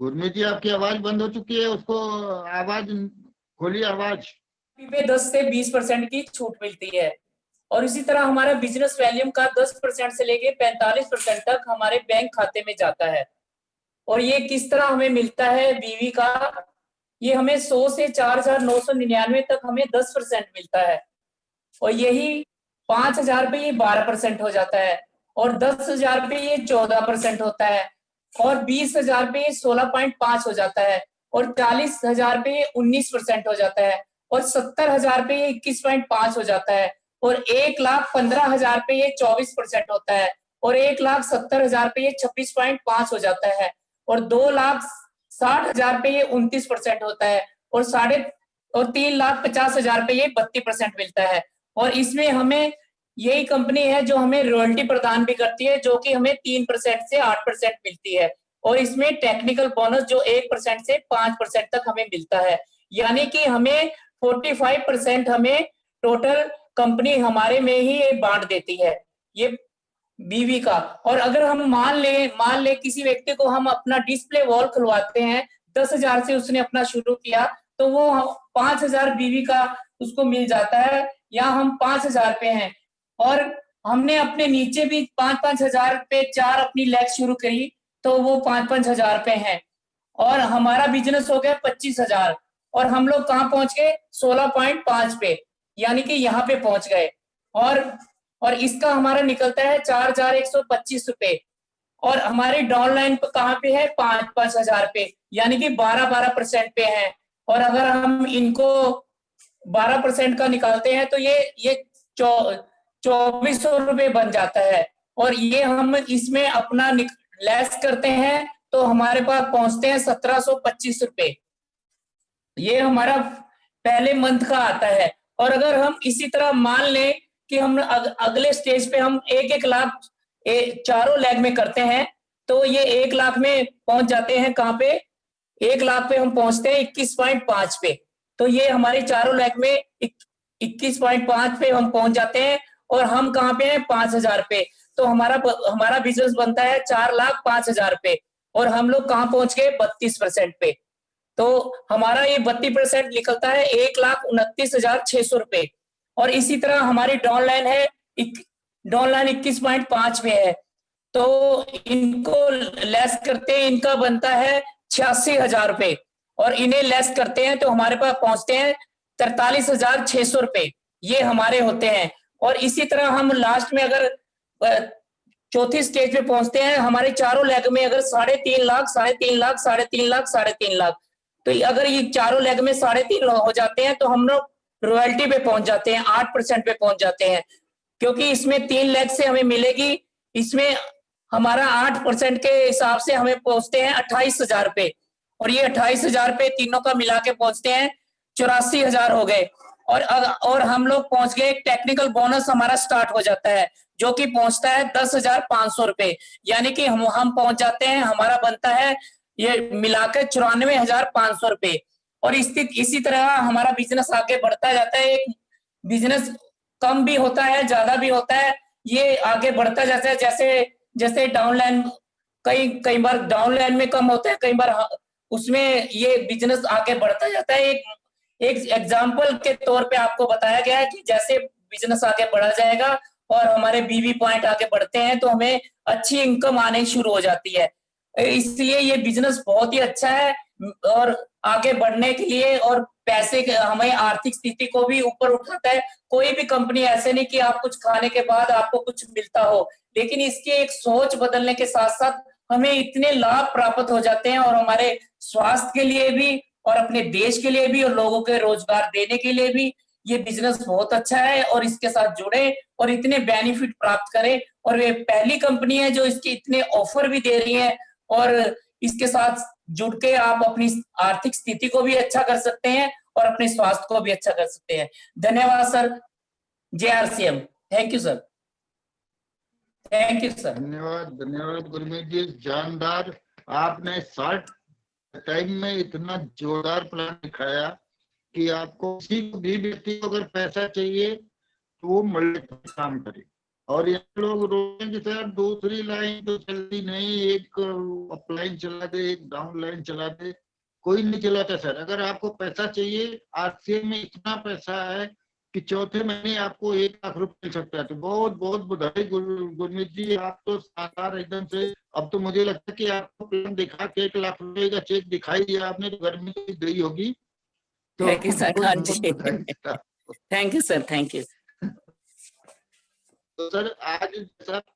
गुरमीत जी, आपकी आवाज बंद हो चुकी है, उसको आवाज खोलिए आवाज। पे 10 से 20% की छूट मिलती है। और इसी तरह हमारा बिजनेस वैल्यूम का 10% से लेके 45% तक हमारे बैंक खाते में जाता है। और ये किस तरह हमें मिलता है बीवी का, ये हमें 100 से 4,999 तक हमें 10% मिलता है। और यही 5,000 पे ये 12% हो जाता है, और 10,000 पे ये 14% होता है, और 20,000 पे ये 16.5 हो जाता है, और 40,000 पे ये 19% हो जाता है, और 70,000 पे ये 21.5 हो जाता है, और 1,15,000 पे ये 24% होता है, और 1,70,000 पे ये 26.5 हो जाता है, और 2,60,000 पे ये 29% होता है, और 3,50,000 पे ये 32% मिलता है। और इसमें हमें यही कंपनी है जो हमें रॉयल्टी प्रदान भी करती है, जो कि हमें 3% से 8% मिलती है। और इसमें टेक्निकल बोनस जो 1% से 5% तक हमें मिलता है, यानी कि हमें 45% हमें टोटल कंपनी हमारे में ही ये बांट देती है, ये बीवी का। और अगर हम मान ले किसी व्यक्ति को हम अपना डिस्प्ले वॉल खुलवाते हैं, 10,000 से उसने अपना शुरू किया, तो वो 5,000 बीवी का उसको मिल जाता है, या हम 5,000 पे हैं, और हमने अपने नीचे भी 5,000 पे 4 अपनी लैग शुरू करी, तो वो 5,000 पे हैं, और हमारा बिजनेस हो गया 25,000, और हम लोग कहाँ पहुंच गए 16.5 पे, यानी कि यहाँ पे पहुंच गए। और इसका हमारा निकलता है 4,125 रुपए, और हमारी डाउन लाइन पे कहाँ पे है 5,000 पे, यानी कि 12% पे है। और अगर हम इनको 12% का निकालते हैं तो ये 2,400 रुपए बन जाता है, और ये हम इसमें अपना लेस करते हैं तो हमारे पास पहुंचते हैं 1,725 रुपए। ये हमारा पहले मंथ का आता है। और अगर हम इसी तरह मान लें कि हम अगले स्टेज पे हम 1-1 लाख चारों लेग में करते हैं, तो ये 1 लाख में पहुंच जाते हैं। कहाँ पे 1 लाख पे हम पहुंचते हैं 21.5 पे। तो ये हमारे चारों लेग में 21.5 पे हम पहुंच जाते हैं, और हम कहाँ पे हैं 5,000 पे। तो हमारा बिजनेस बनता है 4,05,000 पे, और हम लोग कहाँ पहुंच गए 32% पे। तो हमारा ये 32% निकलता है 1,29,600 रुपए। और इसी तरह हमारी डाउन लाइन है, डाउन लाइन 21.5 पे है, तो इनको लेस करते हैं, इनका बनता है 86,000 रुपए, और इन्हें लेस करते हैं तो हमारे पास पहुंचते हैं 43,600 रुपए, ये हमारे होते हैं। और इसी तरह हम लास्ट में अगर चौथी स्टेज पे पहुंचते हैं, हमारे चारों लेग में अगर 3.5 लाख, 3.5 लाख, 3.5 लाख, 3.5 लाख, तो अगर ये चारों लेग में 3.5 हो जाते हैं तो हम लोग रॉयल्टी पे पहुंच जाते हैं, 8% पे पहुंच जाते हैं, क्योंकि इसमें 3 लाख से हमें मिलेगी। इसमें हमारा 8% के हिसाब से हमें पहुंचते हैं 28,000 पे, और ये 28,000 पे तीनों का मिला के पहुंचते हैं 84,000 हो गए। और हम लोग पहुंच गए, टेक्निकल बोनस हमारा स्टार्ट हो जाता है, जो कि पहुंचता है 10,500 रुपए, यानी कि हम पहुंच जाते हैं, हमारा बनता है ये मिलाकर 94,500 रुपए। और इसी तरह हमारा बिजनेस आगे बढ़ता जाता है। एक बिजनेस कम भी होता है, ज्यादा भी होता है, ये आगे बढ़ता जाता है। जैसे जैसे डाउन लाइन कई बार डाउन लाइन में कम होता है, कई बार उसमें ये बिजनेस आगे बढ़ता जाता है। एक एग्जाम्पल के तौर पे आपको बताया गया है कि जैसे बिजनेस आगे बढ़ा जाएगा और हमारे बीवी पॉइंट आगे बढ़ते हैं तो हमें अच्छी इनकम आने शुरू हो जाती है। इसलिए ये बिजनेस बहुत ही अच्छा है, और आगे बढ़ने के लिए और पैसे हमें आर्थिक स्थिति को भी ऊपर उठाता है। कोई भी कंपनी ऐसे नहीं कि आप कुछ खाने के बाद आपको कुछ मिलता हो, लेकिन इसकी एक सोच बदलने के साथ साथ हमें इतने लाभ प्राप्त हो जाते हैं, और हमारे स्वास्थ्य के लिए भी और अपने देश के लिए भी और लोगों के रोजगार देने के लिए भी ये बिजनेस बहुत अच्छा है। और इसके साथ जुड़े और इतने बेनिफिट प्राप्त करें, और ये पहली कंपनी है जो इसके इतने ऑफर भी दे रही है, और इसके साथ जुड़ के आप अपनी आर्थिक स्थिति को भी अच्छा कर सकते हैं और अपने स्वास्थ्य को भी अच्छा कर सकते हैं। धन्यवाद sir. JRCM। Thank you sir. Thank you sir. धन्यवाद धन्यवाद गुरमीत जी, जानदार। आपने शॉर्ट टाइम में इतना जोरदार प्लान दिखाया कि आपको किसी भी व्यक्ति को अगर पैसा चाहिए तो वो मल्टीपल काम करे। और ये लोग रोकेंगे सर, दूसरी लाइन तो चलती नहीं, एक अप लाइन चला दे, एक डाउन लाइन चला दे, कोई नहीं चलाता सर। अगर आपको पैसा चाहिए, आरसीए में इतना पैसा है कि चौथे महीने आपको 1 लाख रुपए मिल सकता है। तो बहुत बहुत बधाई गुरमीत जी, आप तो शानदार एकदम से। अब तो मुझे लगता है कि आपको प्लान दिखा के 1 लाख रुपए का चेक दिखाई दिया आपने, तो घर में गई होगी। तो थैंक यू सर। हाँ बहुत जी, बधाई sir. Thank you sir, thank you. तो सर आज जैसा